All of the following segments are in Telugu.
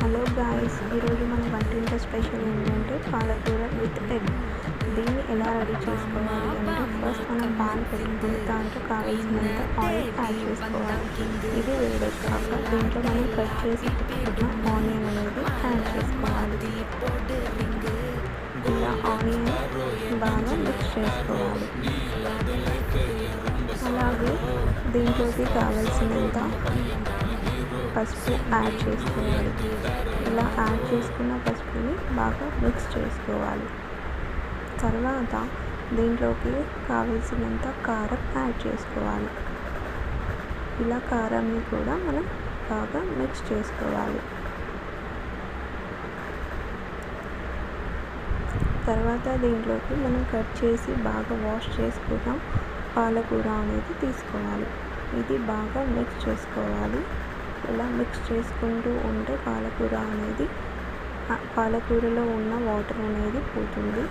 హలో గాయ్స్, ఈరోజు మన వంటింట్లో స్పెషల్ ఏంటంటే పాలకూర విత్ ఎగ్. దీన్ని ఎలా రెడీ చేసుకోవాలి అంటే ఫస్ట్ మనం పాన్ పెట్టుకుని దాంట్లో కావాల్సినంత ఆయిల్ యాడ్ చేసుకోవాలి. ఇది వేడెక్కాక దీంట్లో మనం కట్ చేసి పెట్టుకున్న ఆనియన్ అనేది యాడ్ చేసుకోవాలి. ఇలా ఆనియన్ బాగా మిక్స్ చేసుకోవాలి. అలాగే దీంట్లోకి కావాల్సినంత పసుపు యాడ్ చేసుకోవాలి. ఇలా యాడ్ చేసుకున్న పసుపుని బాగా మిక్స్ చేసుకోవాలి. తర్వాత దీంట్లోకి కావలసినంత కారం యాడ్ చేసుకోవాలి. ఇలా కారాన్ని కూడా మనం బాగా మిక్స్ చేసుకోవాలి. తర్వాత దీంట్లోకి మనం కట్ చేసి బాగా వాష్ చేసుకున్న పాలకూర అనేది తీసుకోవాలి. ఇది బాగా మిక్స్ చేసుకోవాలి. ఇలా మిక్స్ చేసుకుంటూ ఉంటే పాలకూరలో ఉన్న వాటర్ అనేది పోతుంది.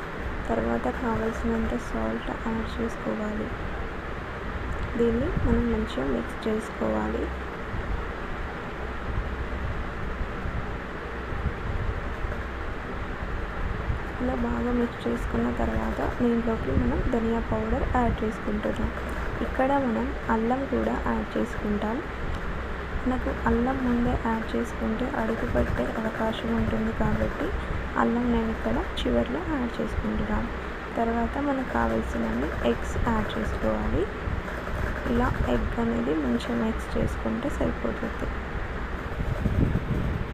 తర్వాత కావలసినంత సాల్ట్ యాడ్ చేసుకోవాలి. దీన్ని మనం మంచిగా మిక్స్ చేసుకోవాలి. ఇలా బాగా మిక్స్ చేసుకున్న తర్వాత దీంట్లోకి మనం ధనియా పౌడర్ యాడ్ చేసుకుంటున్నాం. ఇక్కడ మనం అల్లం కూడా యాడ్ చేసుకుంటాం. మనకు అల్లం ముందే యాడ్ చేసుకుంటే అడుగు పట్టే అవకాశం ఉంటుంది కాబట్టి అల్లం నేను ఇక్కడ చివరిలో యాడ్ చేసుకుంటున్నాను. తర్వాత మనకు కావాల్సినన్ని ఎగ్స్ యాడ్ చేసుకోవాలి. ఇలా ఎగ్ అనేది మంచిగా మిక్స్ చేసుకుంటే సరిపోతుంది.